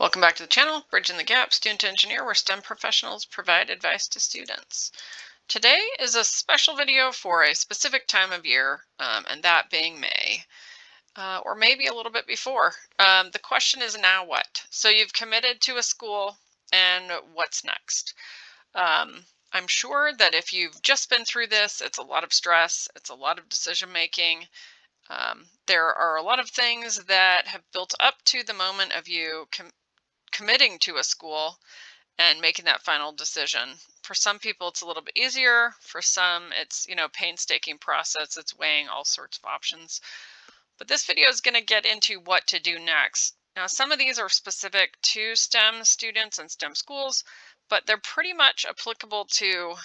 Welcome back to the channel, Bridging the Gap, Student to Engineer, where STEM professionals provide advice to students. Today is a special video for a specific time of year, and that being May, or maybe a little bit before. The question is now what? So you've committed to a school, and what's next? I'm sure that if you've just been through this, it's a lot of stress, it's a lot of decision making. There are a lot of things that have built up to the moment of you committing to a school and making that final decision. For some people, it's a little bit easier. For some, it's, painstaking process. It's weighing all sorts of options. But this video is going to get into what to do next. Now, some of these are specific to STEM students and STEM schools, but they're pretty much applicable to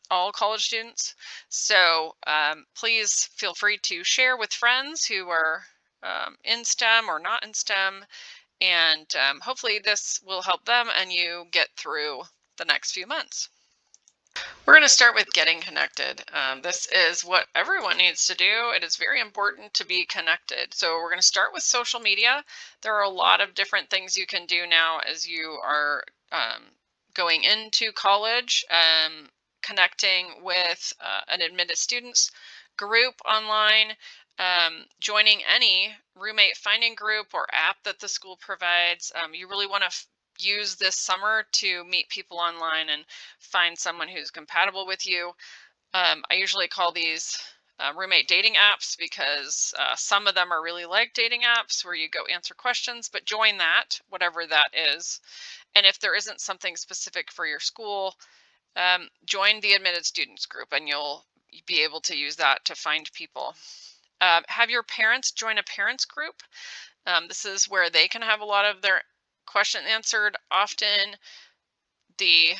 all college students. So please feel free to share with friends who are in STEM or not in STEM, and hopefully this will help them and you get through the next few months. We're going to start with getting connected. This is what everyone needs to do. It is very important to be connected. So we're going to start with social media. There are a lot of different things you can do now as you are going into college, connecting with an admitted students group online, joining any roommate finding group or app that the school provides. You really want to use this summer to meet people online and find someone who's compatible with you. I usually call these roommate dating apps because some of them are really like dating apps where you go answer questions, but join that, whatever that is. And if there isn't something specific for your school, join the admitted students group and you'll be able to use that to find people. Have your parents join a parents group. This is where they can have a lot of their questions answered. Often the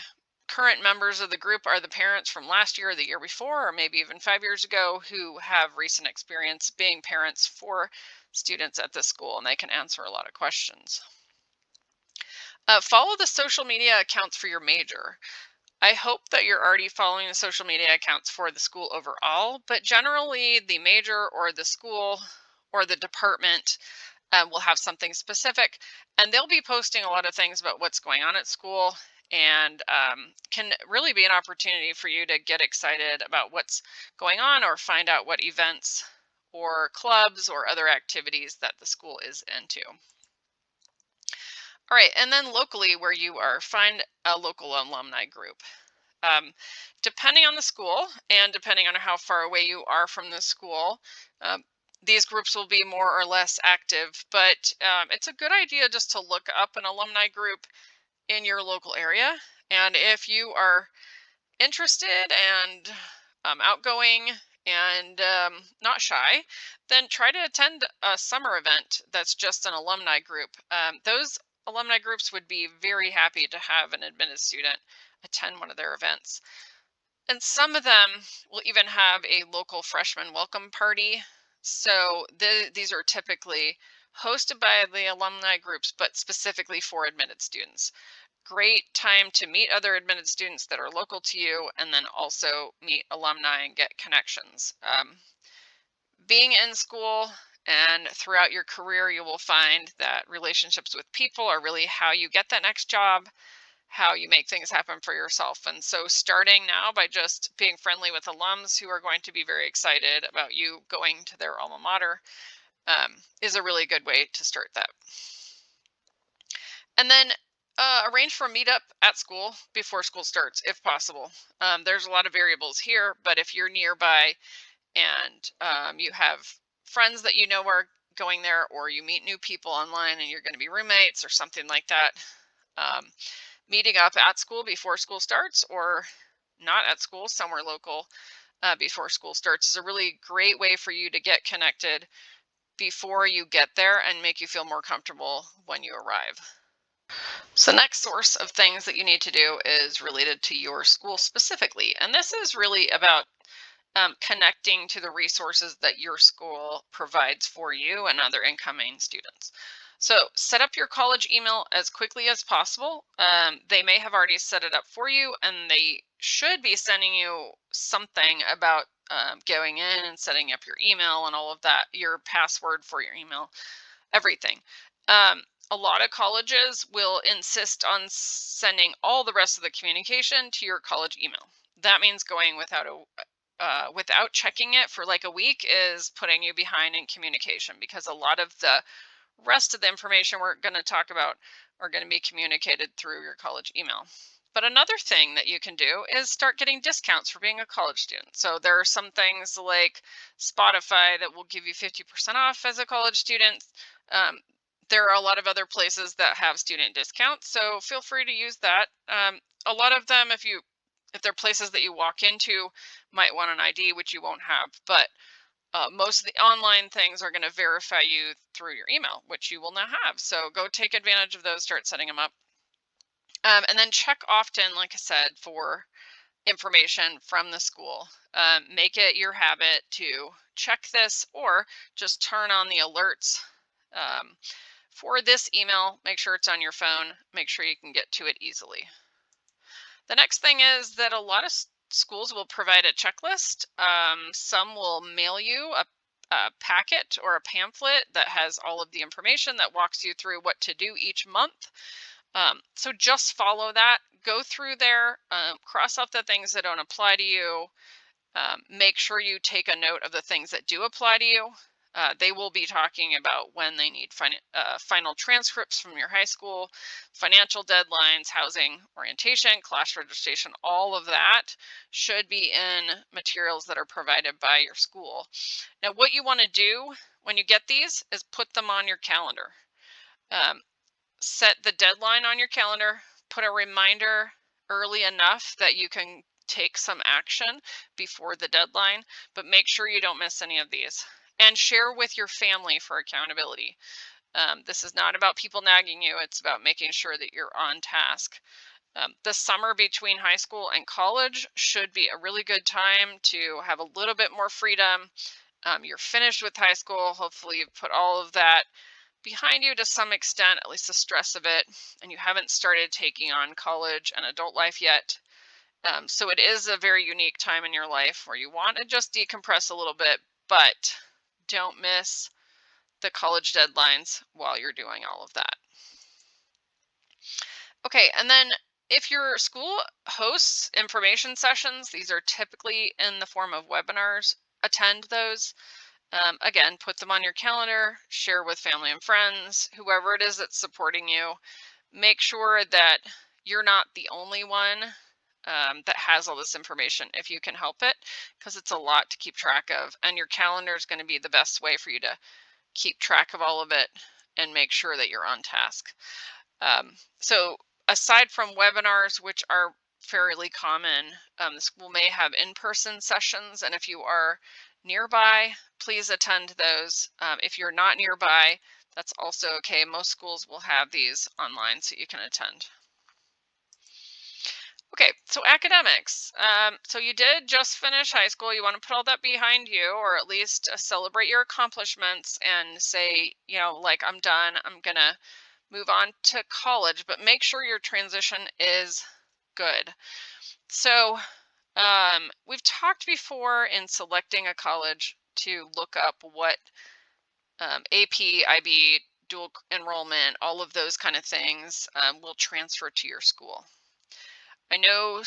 current members of the group are the parents from last year or the year before, or maybe even 5 years ago, who have recent experience being parents for students at this school, and they can answer a lot of questions. Follow the social media accounts for your major. I hope that you're already following the social media accounts for the school overall, but generally the major or the school or the department will have something specific, and they'll be posting a lot of things about what's going on at school, and can really be an opportunity for you to get excited about what's going on or find out what events or clubs or other activities that the school is into. All right, and then locally where you are, find a local alumni group. Depending on the school and depending on how far away you are from the school, these groups will be more or less active, but it's a good idea just to look up an alumni group in your local area. And if you are interested and outgoing and not shy, then try to attend a summer event that's just an alumni group. Those alumni groups would be very happy to have an admitted student attend one of their events. And some of them will even have a local freshman welcome party. So these are typically hosted by the alumni groups, but specifically for admitted students. Great time to meet other admitted students that are local to you, and then also meet alumni and get connections. Being in school and throughout your career, you will find that relationships with people are really how you get that next job, how you make things happen for yourself. And so starting now by just being friendly with alums who are going to be very excited about you going to their alma mater is a really good way to start that. And then arrange for a meetup at school before school starts, if possible. There's a lot of variables here, but if you're nearby and you have friends that you know are going there, or you meet new people online and you're going to be roommates or something like that, meeting up at school before school starts, or not at school, somewhere local before school starts, is a really great way for you to get connected before you get there and make you feel more comfortable when you arrive. So next source of things that you need to do is related to your school specifically. And this is really about connecting to the resources that your school provides for you and other incoming students. So set up your college email as quickly as possible. They may have already set it up for you, and they should be sending you something about going in and setting up your email and all of that, your password for your email, everything. A lot of colleges will insist on sending all the rest of the communication to your college email. That means going without checking it for like a week is putting you behind in communication, because a lot of the rest of the information we're going to talk about are going to be communicated through your college email. But another thing that you can do is start getting discounts for being a college student. So there are some things like Spotify that will give you 50% off as a college student. There are a lot of other places that have student discounts, so feel free to use that. A lot of them, if they're places that you walk into, might want an ID, which you won't have, but most of the online things are going to verify you through your email, which you will now have. So go take advantage of those, start setting them up. And then check often, like I said, for information from the school. Make it your habit to check this, or just turn on the alerts for this email. Make sure it's on your phone. Make sure you can get to it easily. The next thing is that a lot of schools will provide a checklist. Some will mail you a packet or a pamphlet that has all of the information that walks you through what to do each month. So just follow that, go through there, cross off the things that don't apply to you, make sure you take a note of the things that do apply to you. They will be talking about when they need final transcripts from your high school, financial deadlines, housing orientation, class registration. All of that should be in materials that are provided by your school. Now, what you want to do when you get these is put them on your calendar. Set the deadline on your calendar, put a reminder early enough that you can take some action before the deadline, but make sure you don't miss any of these. And share with your family for accountability. This is not about people nagging you, it's about making sure that you're on task. The summer between high school and college should be a really good time to have a little bit more freedom. You're finished with high school, hopefully you've put all of that behind you to some extent, at least the stress of it, and you haven't started taking on college and adult life yet. So it is a very unique time in your life where you want to just decompress a little bit, but don't miss the college deadlines while you're doing all of that. Okay, and then if your school hosts information sessions, these are typically in the form of webinars, attend those. Again, put them on your calendar, share with family and friends, whoever it is that's supporting you. Make sure that you're not the only one that has all this information if you can help it, because it's a lot to keep track of, and your calendar is going to be the best way for you to keep track of all of it and make sure that you're on task. So aside from webinars, which are fairly common, the school may have in-person sessions, and if you are nearby, please attend those. If you're not nearby, that's also okay. Most schools will have these online so you can attend. Okay, so academics. So you did just finish high school. You want to put all that behind you, or at least celebrate your accomplishments and say, you know, like, I'm done. I'm going to move on to college, but make sure your transition is good. So we've talked before in selecting a college to look up what AP, IB, dual enrollment, all of those kind of things will transfer to your school. I know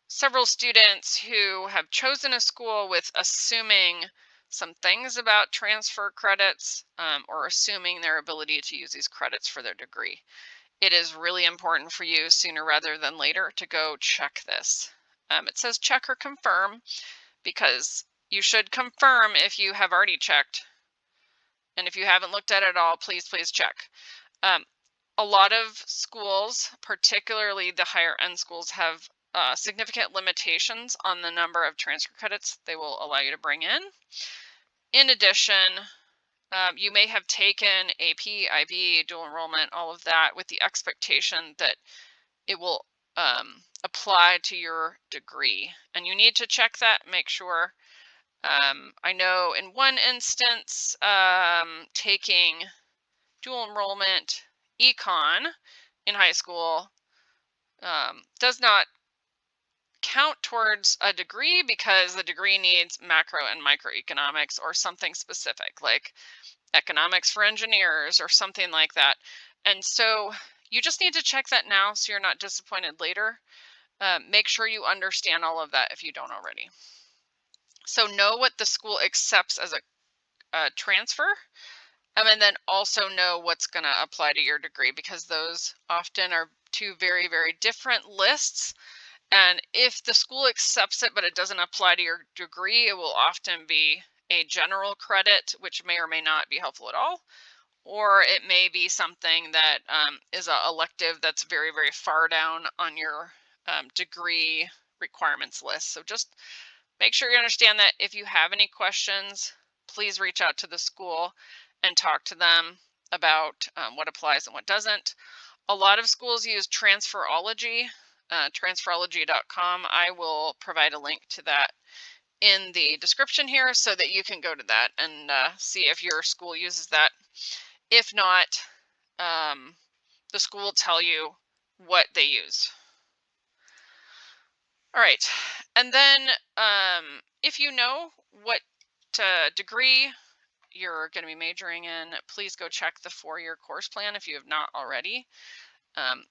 several students who have chosen a school with assuming some things about transfer credits or assuming their ability to use these credits for their degree. It is really important for you sooner rather than later to go check this. It says check or confirm because you should confirm if you have already checked. And if you haven't looked at it at all, please check. A lot of schools, particularly the higher end schools, have significant limitations on the number of transfer credits they will allow you to bring in. In addition, you may have taken AP, IB, dual enrollment, all of that with the expectation that it will apply to your degree. And you need to check that, make sure. I know in one instance, taking dual enrollment econ in high school does not count towards a degree because the degree needs macro and microeconomics or something specific, like economics for engineers or something like that. And so you just need to check that now so you're not disappointed later. Make sure you understand all of that if you don't already. So know what the school accepts as a transfer, and then also know what's going to apply to your degree, because those often are two very, very different lists. And if the school accepts it, but it doesn't apply to your degree, it will often be a general credit, which may or may not be helpful at all. Or it may be something that is an elective that's very, very far down on your degree requirements list. So just make sure you understand that. If you have any questions, please reach out to the school and talk to them about what applies and what doesn't. A lot of schools use Transferology, transferology.com. I will provide a link to that in the description here so that you can go to that and see if your school uses that. If not, the school will tell you what they use. All right, and then if you know what degree you're going to be majoring in, please go check the 4-year course plan if you have not already.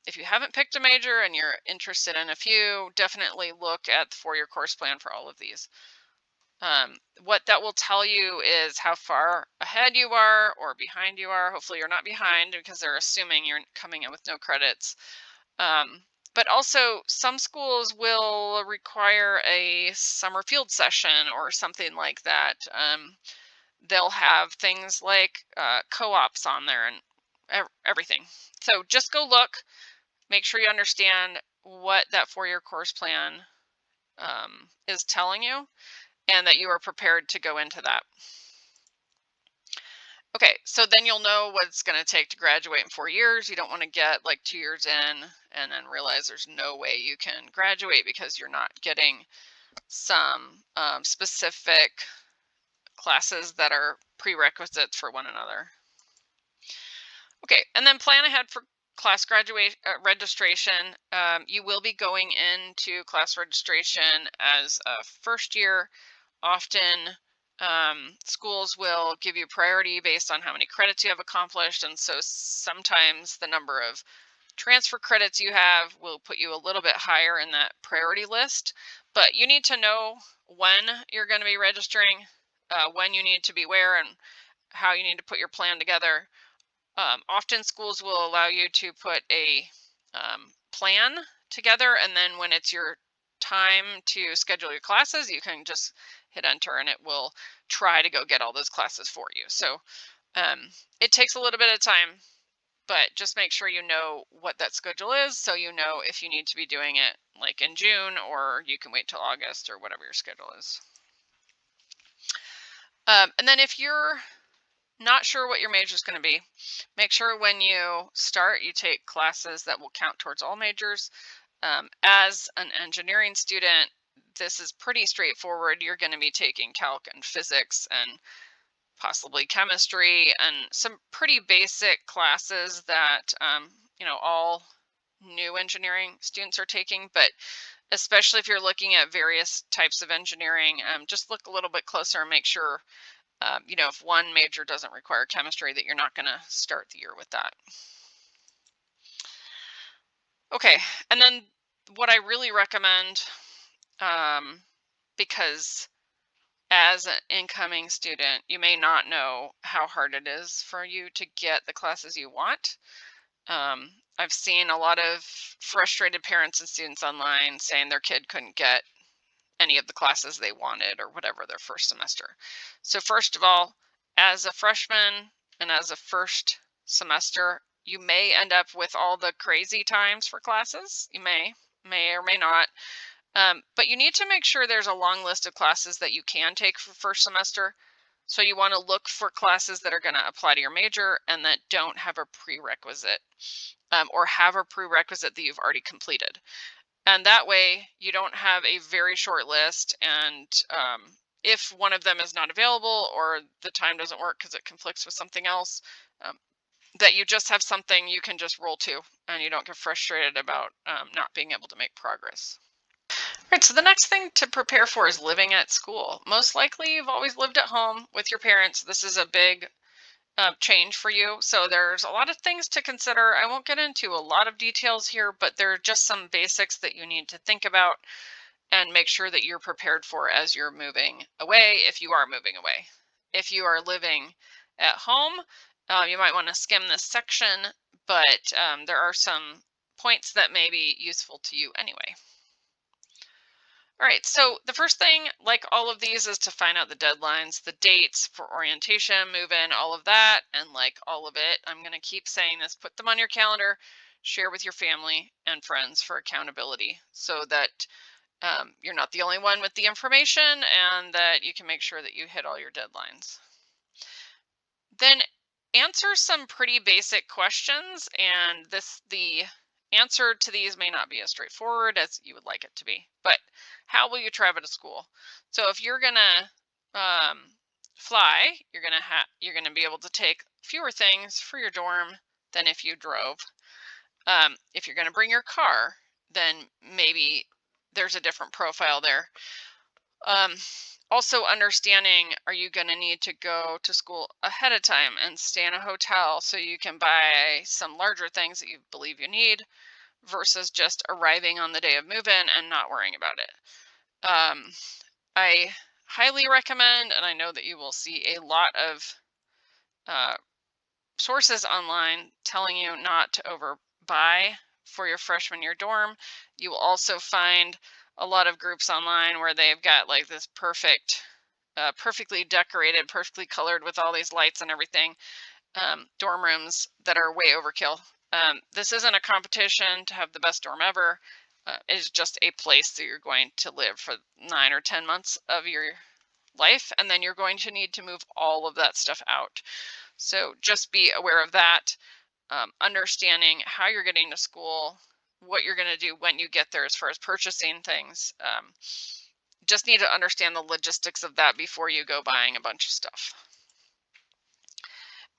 If you haven't picked a major and you're interested in a few, definitely look at the 4-year course plan for all of these. What that will tell you is how far ahead you are or behind you are. Hopefully you're not behind, because they're assuming you're coming in with no credits. But also some schools will require a summer field session or something like that. They'll have things like co-ops on there and everything. So just go look, make sure you understand what that 4-year course plan is telling you, and that you are prepared to go into that. Okay, so then you'll know what it's going to take to graduate in 4 years. You don't want to get like 2 years in and then realize there's no way you can graduate because you're not getting some specific classes that are prerequisites for one another. Okay, and then plan ahead for class registration. You will be going into class registration as a first year. Often schools will give you priority based on how many credits you have accomplished, and so sometimes the number of transfer credits you have will put you a little bit higher in that priority list. But you need to know when you're going to be registering, when you need to be where, and how you need to put your plan together. Often schools will allow you to put a plan together, and then when it's your time to schedule your classes, you can just hit enter and it will try to go get all those classes for you. So it takes a little bit of time, but just make sure you know what that schedule is, so you know if you need to be doing it like in June, or you can wait till August, or whatever your schedule is. And then if you're not sure what your major is going to be, make sure when you start you take classes that will count towards all majors. As an engineering student, this is pretty straightforward. You're going to be taking calc and physics and possibly chemistry and some pretty basic classes that all new engineering students are taking. But especially if you're looking at various types of engineering, just look a little bit closer and make sure if one major doesn't require chemistry, that you're not going to start the year with that. Okay, and then what I really recommend, because as an incoming student, you may not know how hard it is for you to get the classes you want. I've seen a lot of frustrated parents and students online saying their kid couldn't get any of the classes they wanted or whatever their first semester. So first of all, as a freshman and as a first semester, you may end up with all the crazy times for classes. You may or may not. But you need to make sure there's a long list of classes that you can take for first semester. So you want to look for classes that are going to apply to your major and that don't have a prerequisite, or have a prerequisite that you've already completed. And that way you don't have a very short list, and if one of them is not available or the time doesn't work because it conflicts with something else, that you just have something you can just roll to and you don't get frustrated about not being able to make progress. Right, so the next thing to prepare for is living at school. Most likely you've always lived at home with your parents. This is a big change for you. So there's a lot of things to consider. I won't get into a lot of details here, but there are just some basics that you need to think about and make sure that you're prepared for as you're moving away, if you are moving away. If you are living at home, you might want to skim this section, but there are some points that may be useful to you anyway. All right, so the first thing, like all of these, is to find out the deadlines, the dates for orientation, move in, all of that. And like all of it, I'm going to keep saying this, put them on your calendar, share with your family and friends for accountability so that you're not the only one with the information and that you can make sure that you hit all your deadlines. Then answer some pretty basic questions, and the answer to these may not be as straightforward as you would like it to be. But how will you travel to school? So if you're gonna fly, you're gonna be able to take fewer things for your dorm than if you drove. If you're gonna bring your car, then maybe there's a different profile there. Also understanding, are you going to need to go to school ahead of time and stay in a hotel so you can buy some larger things that you believe you need versus just arriving on the day of move-in and not worrying about it. I highly recommend, and I know that you will see a lot of sources online telling you not to overbuy for your freshman year dorm. You will also find a lot of groups online where they've got like this perfectly decorated, perfectly colored with all these lights and everything, dorm rooms that are way overkill. This isn't a competition to have the best dorm ever. It is just a place that you're going to live for 9 or 10 months of your life, and then you're going to need to move all of that stuff out. So just be aware of that, understanding how you're getting to school, what you're going to do when you get there as far as purchasing things. Just need to understand the logistics of that before you go buying a bunch of stuff.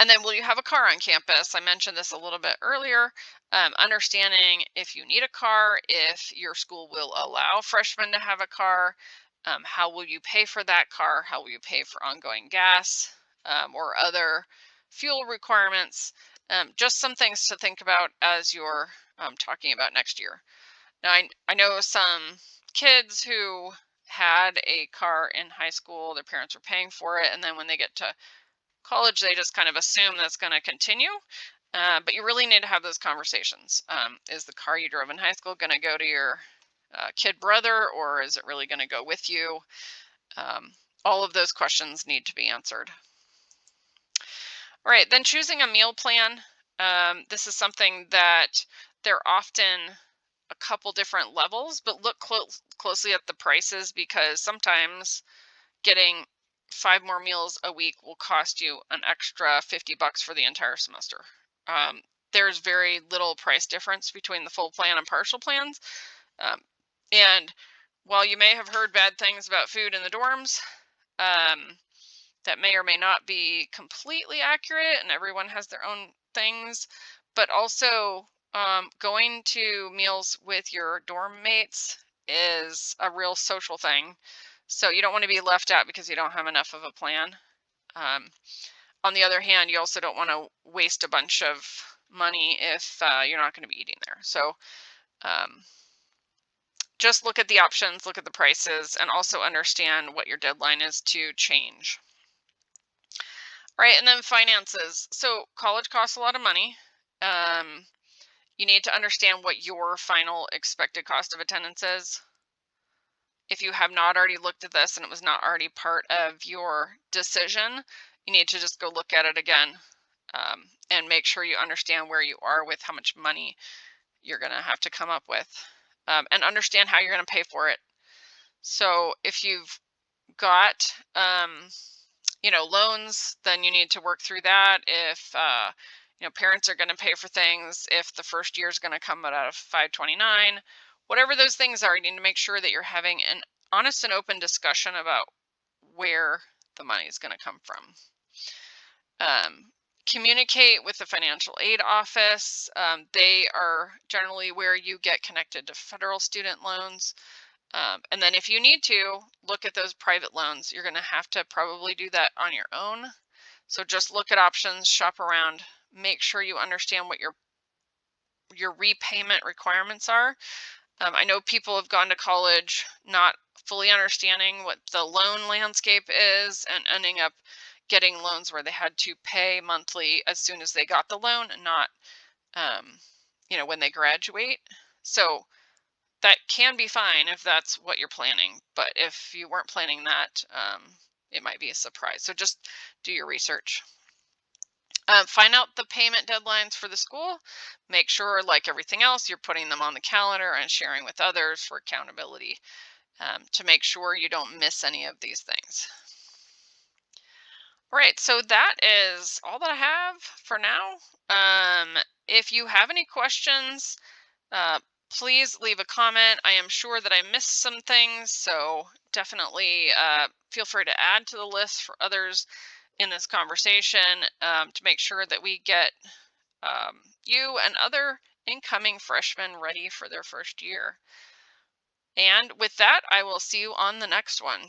And then will you have a car on campus? I mentioned this a little bit earlier. Understanding if you need a car, if your school will allow freshmen to have a car, how will you pay for that car? How will you pay for ongoing gas or other fuel requirements? Just some things to think about as you're talking about next year. Now, I know some kids who had a car in high school, their parents were paying for it, and then when they get to college, they just kind of assume that's going to continue. But you really need to have those conversations. Is the car you drove in high school going to go to your kid brother, or is it really going to go with you? All of those questions need to be answered. All right, then choosing a meal plan. This is something that they're often a couple different levels, but look closely at the prices, because sometimes getting 5 more meals a week will cost you an extra $50 for the entire semester. There's very little price difference between the full plan and partial plans. And while you may have heard bad things about food in the dorms, that may or may not be completely accurate, and everyone has their own things, but also going to meals with your dorm mates is a real social thing. So you don't want to be left out because you don't have enough of a plan. On the other hand, you also don't want to waste a bunch of money if you're not going to be eating there. So just look at the options, look at the prices, and also understand what your deadline is to change. All right, and then finances. So college costs a lot of money. You need to understand what your final expected cost of attendance is. If you have not already looked at this and it was not already part of your decision, you need to just go look at it again and make sure you understand where you are with how much money you're going to have to come up with, and understand how you're going to pay for it. So if you've got loans, then you need to work through that. If parents are going to pay for things, if the first year is going to come out of 529, whatever those things are, you need to make sure that you're having an honest and open discussion about where the money is going to come from. Communicate with the financial aid office. They are generally where you get connected to federal student loans. And then if you need to look at those private loans, you're going to have to probably do that on your own. So just look at options, shop around, make sure you understand what your repayment requirements are. I know people have gone to college not fully understanding what the loan landscape is and ending up getting loans where they had to pay monthly as soon as they got the loan and not, when they graduate. So that can be fine if that's what you're planning. But if you weren't planning that, it might be a surprise. So just do your research. Find out the payment deadlines for the school. Make sure, like everything else, you're putting them on the calendar and sharing with others for accountability to make sure you don't miss any of these things. All right, so that is all that I have for now. If you have any questions, please leave a comment. I am sure that I missed some things, so definitely feel free to add to the list for others in this conversation to make sure that we get you and other incoming freshmen ready for their first year. And with that, I will see you on the next one.